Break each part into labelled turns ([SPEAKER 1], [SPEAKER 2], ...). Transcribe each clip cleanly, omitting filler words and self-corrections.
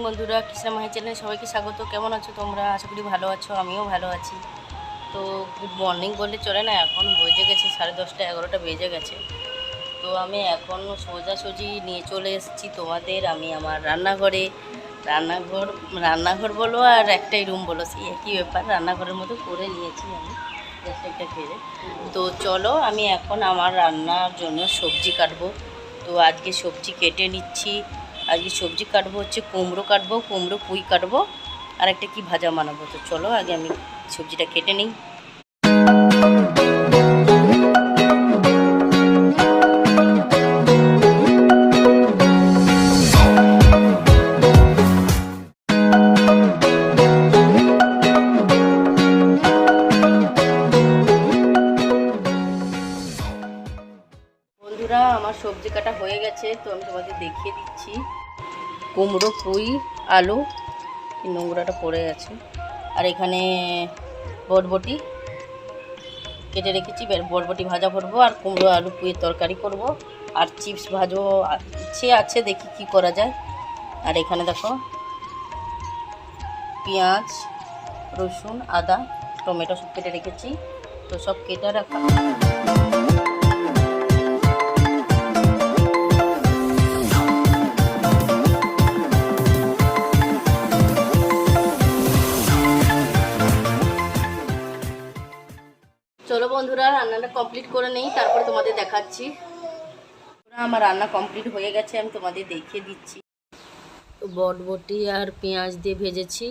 [SPEAKER 1] বন্ধুরা, কৃষ্ণা মাহি চ্যানেলে সবাইকে স্বাগত। কেমন আছো তোমরা? আশা করি ভালো আছো, আমিও ভালো আছি। তো গুড মর্নিং বললে চলে না, এখন বেজে গেছে 10:30 11টা বেজে গেছে। তো আমি এখন সোজাসুজি নিয়ে চলে এসেছি তোমাদের আমি আমার রান্নাঘরে। রান্নাঘর বলো আর একটাই রুম বলো, সেই একই ব্যাপার। রান্নাঘরের মতো করে নিয়েছি আমি জাস্ট একটা ঘেরে। তো চলো, আমি এখন আমার রান্নার জন্য সবজি কাটবো। তো আজকে সবজি কেটে নিচ্ছি। আজকে সবজি কাটবো হচ্ছে কুমড়ো কাটবো, কুমড়ো পুঁই কাটবো, আর একটা কি ভাজা বানাবো। তো চলো আগে আমি সবজিটা কেটে নিই। বন্ধুরা, আমার সবজি কাটা হয়ে গেছে, তো আমি তোমাদের দেখিয়ে দিচ্ছি। কুমড়ো পুঁই আলু, নোংরাটা পড়ে গেছে, আর এখানে বরবটি কেটে রেখেছি। বরবটি ভাজা করবো, আর কুমড়ো আলু পুঁইয়ের তরকারি করব, আর চিপস ভাজো ইচ্ছে আছে, দেখি কি করা যায়। আর এখানে দেখো পেঁয়াজ, রসুন, আদা, টমেটো সব কেটে রেখেছি। তো সব কেটে রাখা। চলো বন্ধুরা, রান্নাটা কমপ্লিট করে নেই, তারপরে তোমাদের দেখাচ্ছি। আমার রান্না কমপ্লিট হয়ে গেছে, আমি তোমাদের দেখিয়ে দিচ্ছি। বরবটি আর পেঁয়াজ দিয়ে ভেজেছি,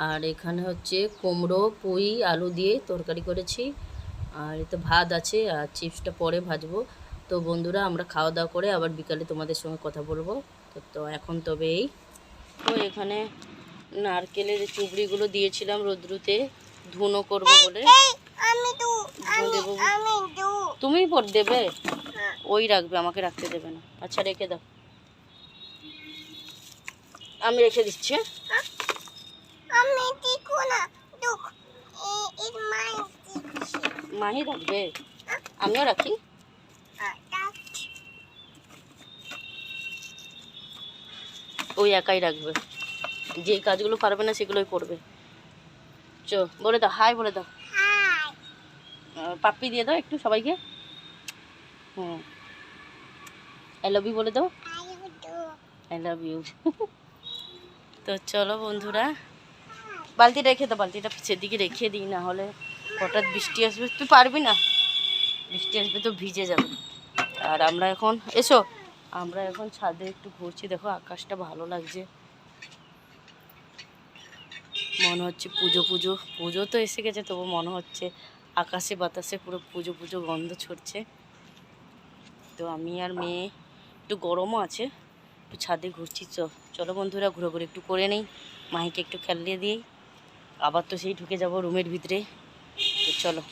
[SPEAKER 1] আর এখানে হচ্ছে কুমড়ো পুঁই আলু দিয়ে তরকারি করেছি, আর এতে ভাত আছে, আর চিপসটা পরে ভাজবো। তো বন্ধুরা, আমরা খাওয়া দাওয়া করে আবার বিকালে তোমাদের সঙ্গে কথা বলবো। তো এখন তবে এই তো এখানে নারকেলের চুবড়িগুলো দিয়েছিলাম রোদ্রুতে ধুনো করবো বলে। তুমি পর দেবে, ওই রাখবে, আমাকে রাখতে দেবে না। আচ্ছা রেখে দাও, আমি রেখে দিচ্ছি। মাহি রাখবে, আমিও রাখি। ওই একাই রাখবে, যে কাজগুলো পারবে না সেগুলোই করবে। চো বলে দাও, হাই বলে দাও, পাপ্পি দিয়ে দাও একটু সবাইকে। আই লাভ ইউ বলে দাও, আই লাভ ইউ। তো চলো বন্ধুরা, বালতি রেখে দাও, বালতিটা পিছের দিকে রেখে দিই, না হলে হঠাৎ বৃষ্টি আসবে, তুই পারবি না, বৃষ্টি আসবে তো ভিজে যাবে। আর আমরা এখন আমরা এখন ছাদে একটু ঘুরছি। দেখো আকাশটা ভালো লাগছে, মনে হচ্ছে পুজো তো এসে গেছে, তবু মনে হচ্ছে আকাশে বাতাসে পুরো পুজো গন্ধ ছড়ছে। তো আমি আর মেয়ে, একটু গরমও আছে, একটু ছাদে ঘুরছি। চলো বন্ধুরা, ঘুরে একটু করে নেই, মাহিকে একটু খেলিয়ে দিই, আবার তো সেই ঢুকে যাব রুমের ভিতরে। তো চলো।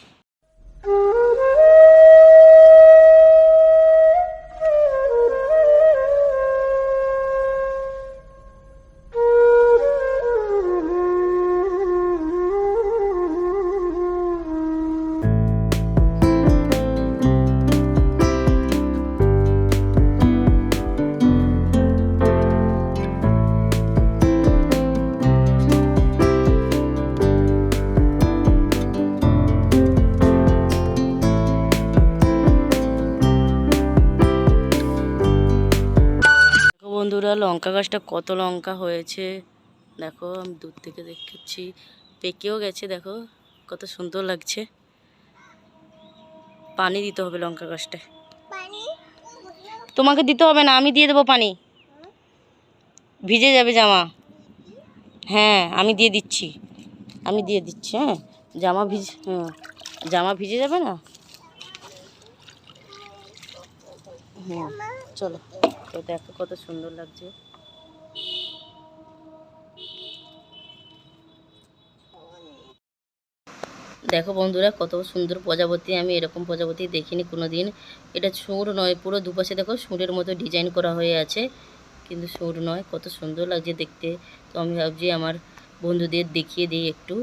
[SPEAKER 1] বন্ধুরা, লঙ্কা গাছটা কত লঙ্কা হয়েছে দেখো, আমি দূর থেকে দেখেছি, পেকেও গেছে। দেখো কত সুন্দর লাগছে। পানি দিতে হবে লঙ্কা গাছটায়, তোমাকে দিতে হবে না, আমি দিয়ে দেবো পানি, ভিজে যাবে জামা। হ্যাঁ আমি দিয়ে দিচ্ছি, হ্যাঁ জামা ভিজে যাবে না। চলো, তো দেখো কত সুন্দর লাগছে। দেখো বন্ধুরা, কত সুন্দর প্রজাপতি, আমি এরকম প্রজাপতি দেখিনি কোনো দিন। এটা সুর নয়, পুরো দুপাশে দেখো সুরের মতো ডিজাইন করা হয়ে আছে, কিন্তু সুর নয়। কত সুন্দর লাগছে দেখতে। তো আমি ভাবছি আমার বন্ধুদের দেখিয়ে দিই একটু।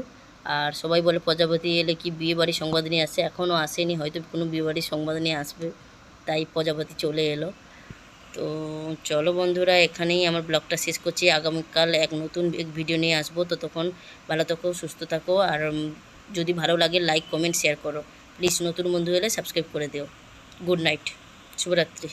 [SPEAKER 1] আর সবাই বলে প্রজাপতি এলে কি বিয়েবাড়ির সংবাদ নিয়ে আসে, এখনও আসেনি, হয়তো কোনো বিয়েবাড়ির সংবাদ নিয়ে আসবে, তাই প্রজাপতি চলে এলো। তো চলো বন্ধুরা, এখানেই আমার ব্লগটা শেষ করছি। আগামীকাল এক নতুন ভিডিও নিয়ে আসবো। তো তখন ভালো থাকো, সুস্থ থাকো, আর যদি ভালো লাগে লাইক কমেন্ট শেয়ার করো প্লিজ। নতুন বন্ধু হলে সাবস্ক্রাইব করে দিও। গুড নাইট, শুভরাত্রি।